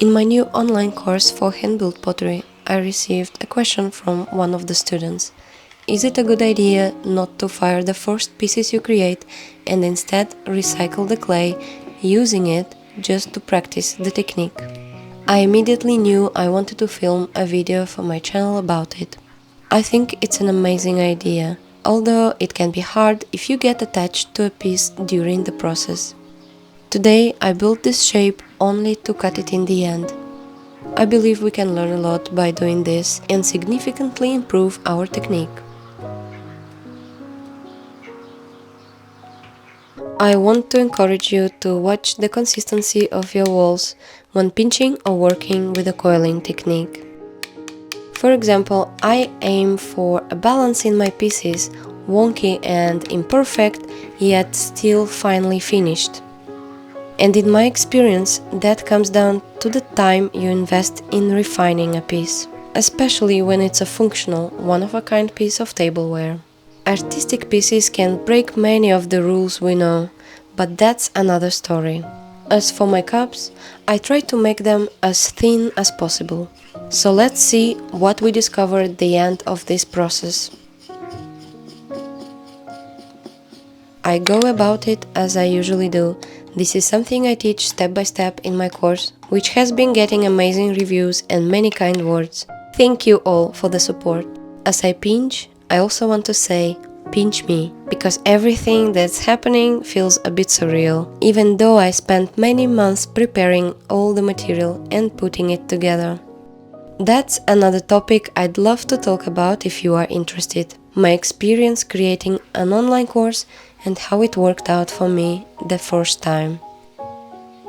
In my new online course for Handbuilt Pottery, I received a question from one of the students. Is it a good idea not to fire the first pieces you create and instead recycle the clay, using it just to practice the technique? I immediately knew I wanted to film a video for my channel about it. I think it's an amazing idea, although it can be hard if you get attached to a piece during the process. Today I built this shape only to cut it in the end. I believe we can learn a lot by doing this and significantly improve our technique. I want to encourage you to watch the consistency of your walls when pinching or working with a coiling technique. For example, I aim for a balance in my pieces, wonky and imperfect, yet still finely finished. And in my experience, that comes down to the time you invest in refining a piece, especially when it's a functional, one-of-a-kind piece of tableware. Artistic pieces can break many of the rules we know, but that's another story. As for my cups, I try to make them as thin as possible. So let's see what we discover at the end of this process. I go about it as I usually do. This is something I teach step by step in my course, which has been getting amazing reviews and many kind words. Thank you all for the support. As I pinch, I also want to say, pinch me, because everything that's happening feels a bit surreal, even though I spent many months preparing all the material and putting it together. That's another topic I'd love to talk about if you are interested. My experience creating an online course and how it worked out for me the first time.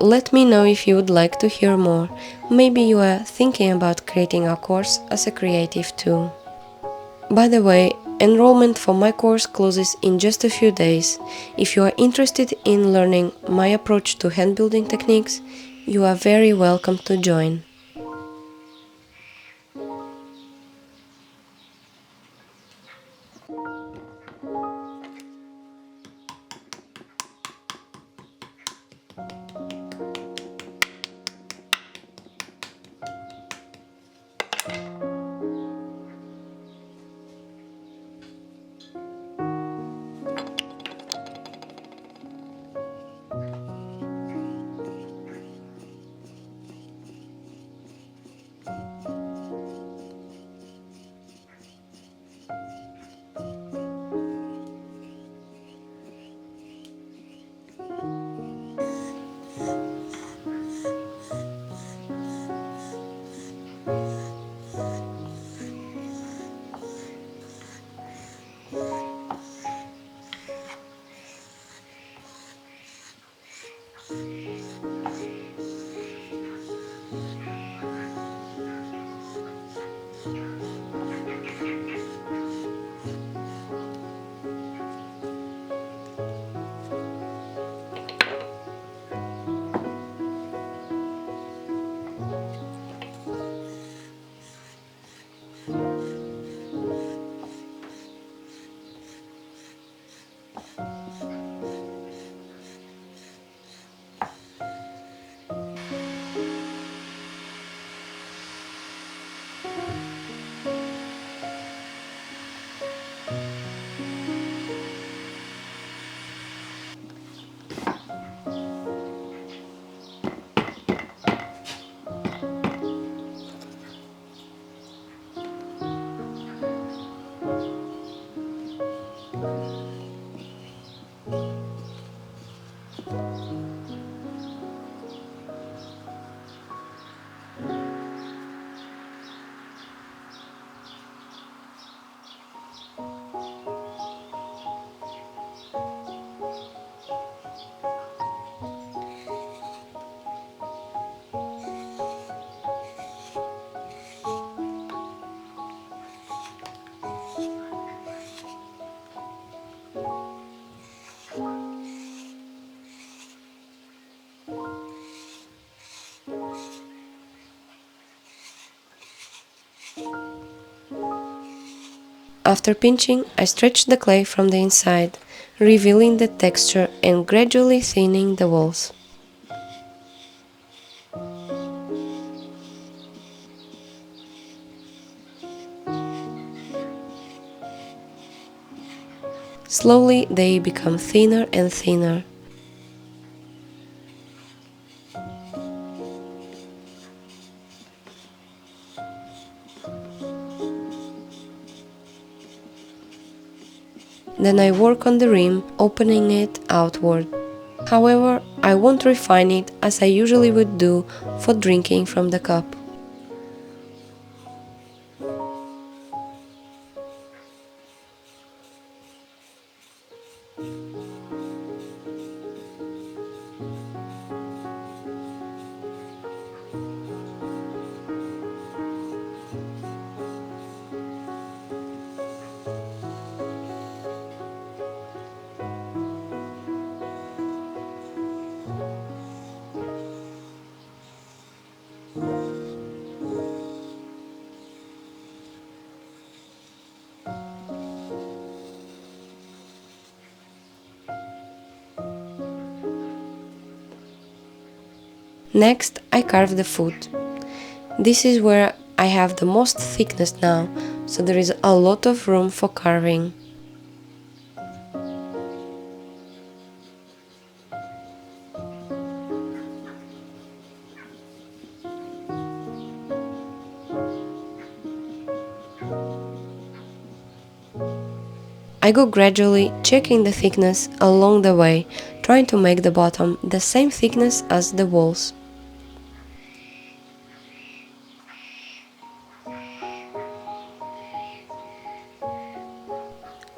Let me know if you would like to hear more. Maybe you are thinking about creating a course as a creative too. By the way, enrollment for my course closes in just a few days. If you are interested in learning my approach to hand building techniques, you are very welcome to join. After pinching, I stretch the clay from the inside, revealing the texture and gradually thinning the walls. Slowly they become thinner and thinner. Then I work on the rim, opening it outward. However, I won't refine it as I usually would do for drinking from the cup. Next, I carve the foot. This is where I have the most thickness now, so there is a lot of room for carving. I go gradually, checking the thickness along the way, trying to make the bottom the same thickness as the walls.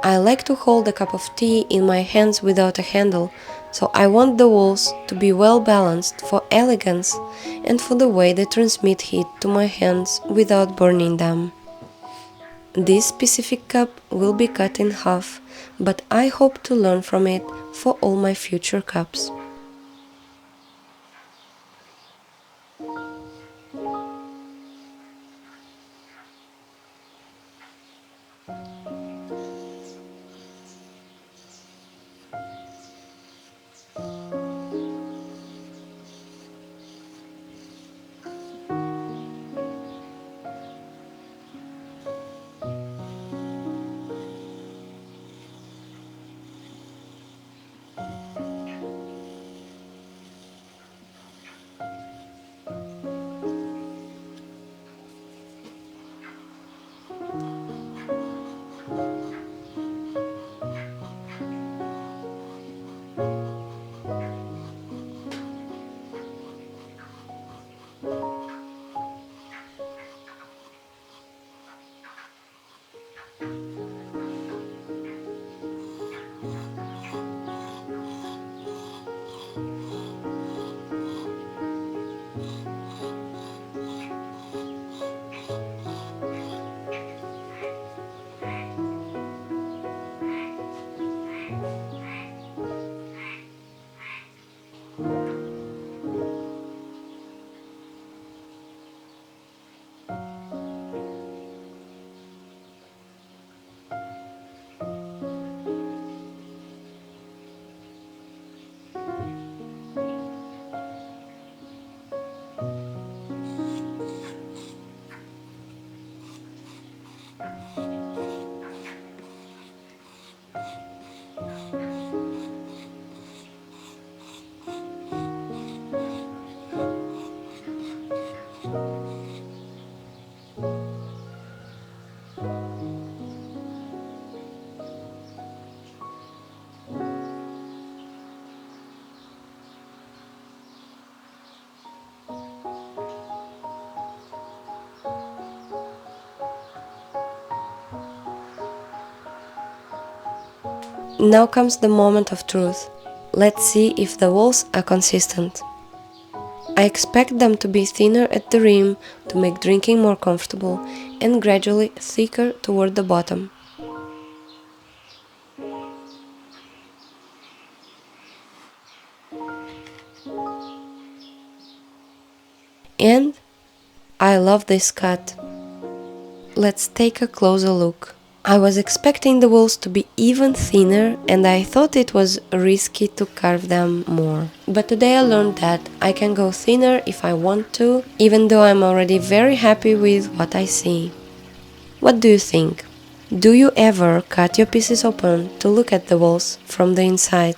I like to hold a cup of tea in my hands without a handle, so I want the walls to be well balanced for elegance and for the way they transmit heat to my hands without burning them. This specific cup will be cut in half, but I hope to learn from it for all my future cups. Now comes the moment of truth. Let's see if the walls are consistent. I expect them to be thinner at the rim to make drinking more comfortable and gradually thicker toward the bottom. And I love this cut. Let's take a closer look. I was expecting the walls to be even thinner and I thought it was risky to carve them more. But today I learned that I can go thinner if I want to, even though I'm already very happy with what I see. What do you think? Do you ever cut your pieces open to look at the walls from the inside?